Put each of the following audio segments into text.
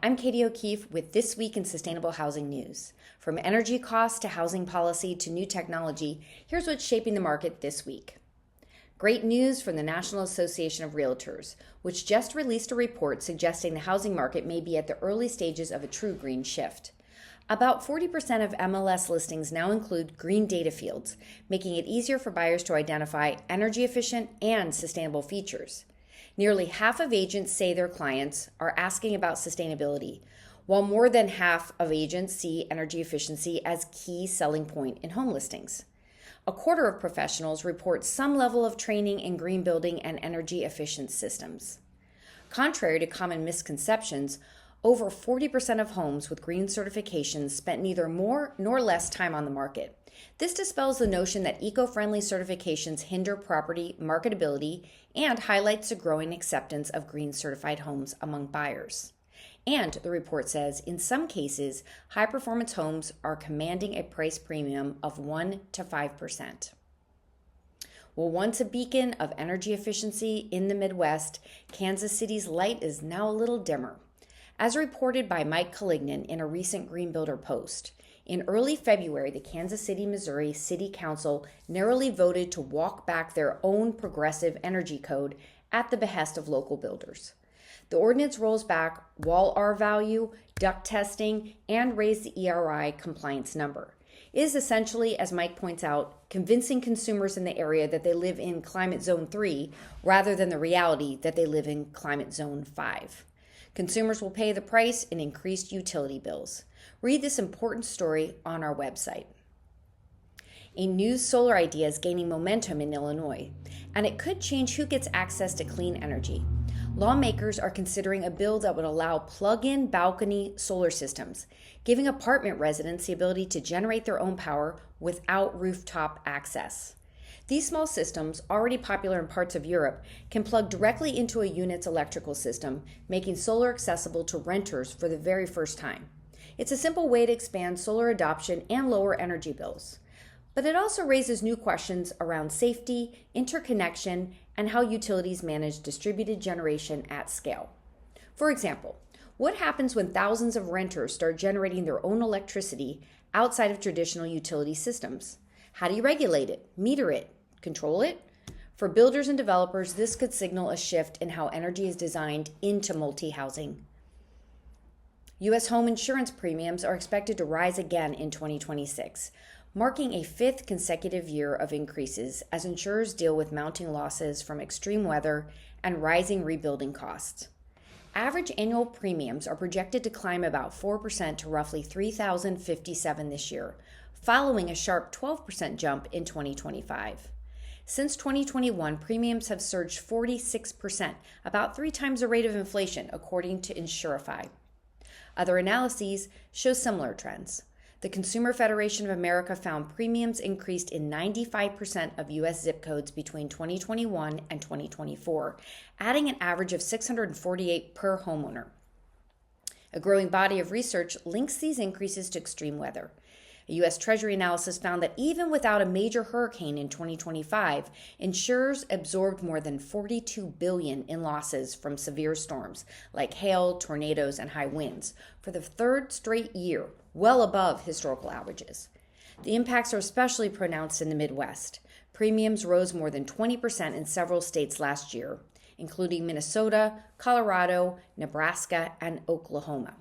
I'm Cati O'Keefe with This Week in Sustainable Housing News. From energy costs to housing policy to new technology, here's what's shaping the market this week. Great news from the National Association of Realtors, which just released a report suggesting the housing market may be at the early stages of a true green shift. About 40% of MLS listings now include green data fields, making it easier for buyers to identify energy efficient and sustainable features. Nearly half of agents say their clients are asking about sustainability, while more than half of agents see energy efficiency as key selling point in home listings. A quarter of professionals report some level of training in green building and energy efficient systems. Contrary to common misconceptions, over 40% of homes with green certifications spent neither more nor less time on the market. This dispels the notion that eco-friendly certifications hinder property marketability and highlights the growing acceptance of green certified homes among buyers. And the report says, in some cases, high-performance homes are commanding a price premium of 1 to 5%. Well, once a beacon of energy efficiency in the Midwest, Kansas City's light is now a little dimmer. As reported by Mike Collignon in a recent Green Builder post, in early February, the Kansas City, Missouri City Council narrowly voted to walk back their own progressive energy code at the behest of local builders. The ordinance rolls back wall R value, duct testing, and raised the ERI compliance number. It is essentially, as Mike points out, convincing consumers in the area that they live in Climate Zone 3 rather than the reality that they live in Climate Zone 5. Consumers will pay the price in increased utility bills. Read this important story on our website. A new solar idea is gaining momentum in Illinois, and it could change who gets access to clean energy. Lawmakers are considering a bill that would allow plug-in balcony solar systems, giving apartment residents the ability to generate their own power without rooftop access. These small systems, already popular in parts of Europe, can plug directly into a unit's electrical system, making solar accessible to renters for the very first time. It's a simple way to expand solar adoption and lower energy bills. But it also raises new questions around safety, interconnection, and how utilities manage distributed generation at scale. For example, what happens when thousands of renters start generating their own electricity outside of traditional utility systems? How do you regulate it, meter it, control it? For builders and developers, this could signal a shift in how energy is designed into multi-housing. U.S. home insurance premiums are expected to rise again in 2026, marking a fifth consecutive year of increases as insurers deal with mounting losses from extreme weather and rising rebuilding costs. Average annual premiums are projected to climb about 4% to roughly $3,057 this year, following a sharp 12% jump in 2025. Since 2021, premiums have surged 46%, about 3 times the rate of inflation, according to Insurify. Other analyses show similar trends. The Consumer Federation of America found premiums increased in 95% of U.S. zip codes between 2021 and 2024, adding an average of $648 per homeowner. A growing body of research links these increases to extreme weather. A U.S. Treasury analysis found that even without a major hurricane in 2025, insurers absorbed more than $42 billion in losses from severe storms like hail, tornadoes, and high winds for the third straight year, well above historical averages. The impacts are especially pronounced in the Midwest. Premiums rose more than 20% in several states last year, including Minnesota, Colorado, Nebraska, and Oklahoma.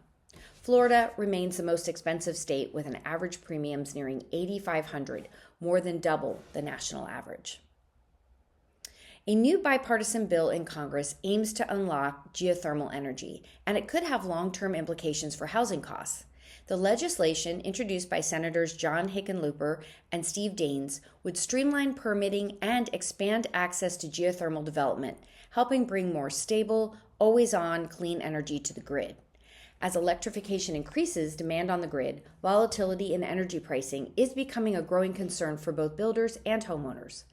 Florida remains the most expensive state with an average premiums nearing $8,500, more than double the national average. A new bipartisan bill in Congress aims to unlock geothermal energy, and it could have long-term implications for housing costs. The legislation, introduced by Senators John Hickenlooper and Steve Daines, would streamline permitting and expand access to geothermal development, helping bring more stable, always-on clean energy to the grid. As electrification increases demand on the grid, volatility in energy pricing is becoming a growing concern for both builders and homeowners.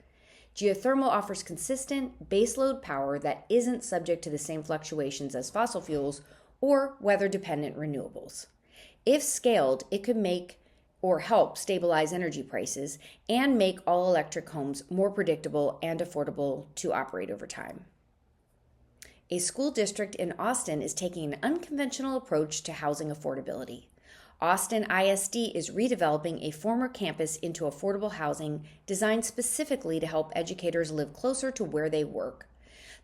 Geothermal offers consistent, baseload power that isn't subject to the same fluctuations as fossil fuels or weather-dependent renewables. If scaled, it could make or help stabilize energy prices and make all-electric homes more predictable and affordable to operate over time. A school district in Austin is taking an unconventional approach to housing affordability. Austin ISD is redeveloping a former campus into affordable housing designed specifically to help educators live closer to where they work.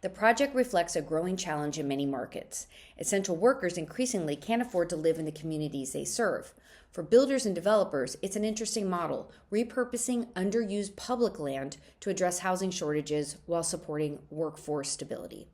The project reflects a growing challenge in many markets. Essential workers increasingly can't afford to live in the communities they serve. For builders and developers, it's an interesting model, repurposing underused public land to address housing shortages while supporting workforce stability.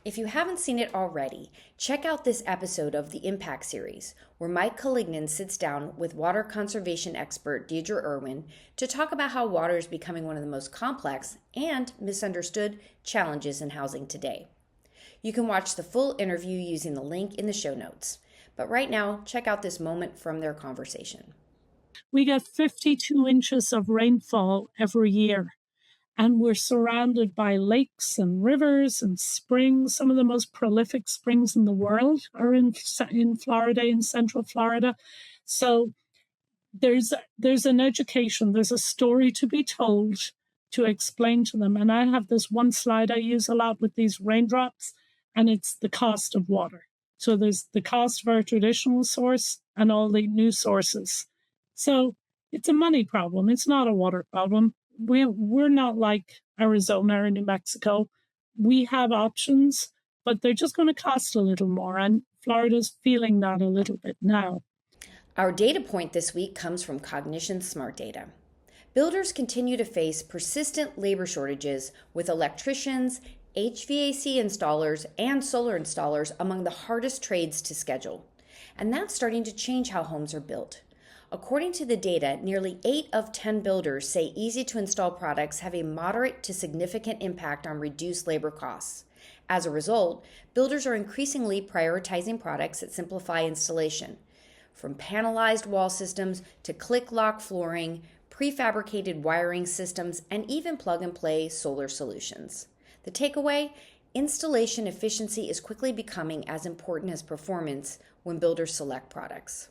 If you haven't seen it already, check out this episode of the Impact series, where Mike Collignan sits down with water conservation expert Deirdre Irwin to talk about how water is becoming one of the most complex and misunderstood challenges in housing today. You can watch the full interview using the link in the show notes. But right now, check out this moment from their conversation. We get 52 inches of rainfall every year. And we're surrounded by lakes and rivers and springs. Some of the most prolific springs in the world are in Florida, in Central Florida. So there's an education, there's a story to be told to explain to them. And I have this one slide I use a lot with these raindrops, and it's the cost of water. So there's the cost of our traditional source and all the new sources. So it's a money problem. It's not a water problem. We're not like Arizona or New Mexico. We have options, but they're just going to cost a little more. And Florida's feeling that a little bit now. Our data point this week comes from Cognition Smart Data. Builders continue to face persistent labor shortages, with electricians, HVAC installers, and solar installers among the hardest trades to schedule. And that's starting to change how homes are built. According to the data, nearly 8 of 10 builders say easy-to-install products have a moderate to significant impact on reduced labor costs. As a result, builders are increasingly prioritizing products that simplify installation, from panelized wall systems to click-lock flooring, prefabricated wiring systems, and even plug-and-play solar solutions. The takeaway? Installation efficiency is quickly becoming as important as performance when builders select products.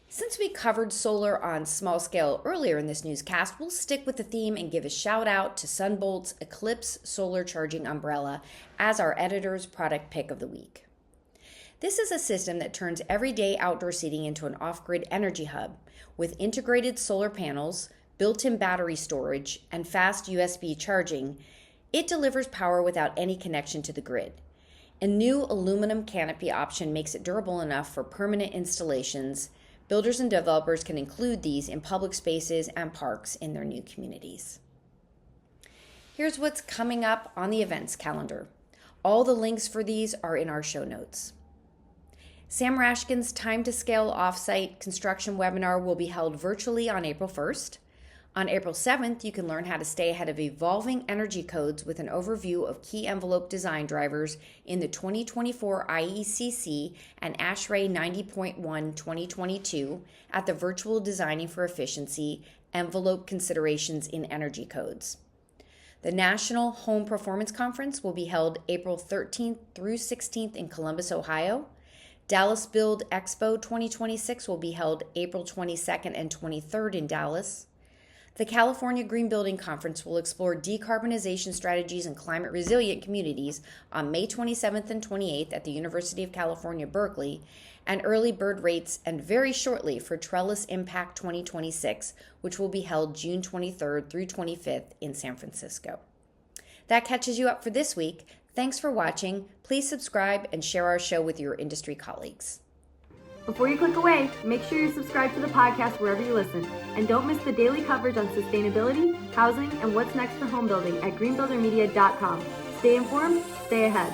Since we covered solar on small scale earlier in this newscast, we'll stick with the theme and give a shout out to Sunbolt's Eclipse Solar Charging Umbrella as our editor's product pick of the week. This is a system that turns everyday outdoor seating into an off-grid energy hub with integrated solar panels, built-in battery storage, and fast USB charging. It delivers power without any connection to the grid. A new aluminum canopy option makes it durable enough for permanent installations. Builders and developers can include these in public spaces and parks in their new communities. Here's what's coming up on the events calendar. All the links for these are in our show notes. Sam Rashkin's Time to Scale Offsite Construction webinar will be held virtually on April 1st. On April 7th, you can learn how to stay ahead of evolving energy codes with an overview of key envelope design drivers in the 2024 IECC and ASHRAE 90.1 2022 at the Virtual Designing for Efficiency Envelope Considerations in Energy Codes. The National Home Performance Conference will be held April 13th through 16th in Columbus, Ohio. Dallas Build Expo 2026 will be held April 22nd and 23rd in Dallas. The California Green Building Conference will explore decarbonization strategies and climate-resilient communities on May 27th and 28th at the University of California, Berkeley, and early bird rates and very shortly for Trellis Impact 2026, which will be held June 23rd through 25th in San Francisco. That catches you up for this week. Thanks for watching. Please subscribe and share our show with your industry colleagues. Before you click away, make sure you subscribe to the podcast wherever you listen. And don't miss the daily coverage on sustainability, housing, and what's next for home building at greenbuildermedia.com. Stay informed, stay ahead.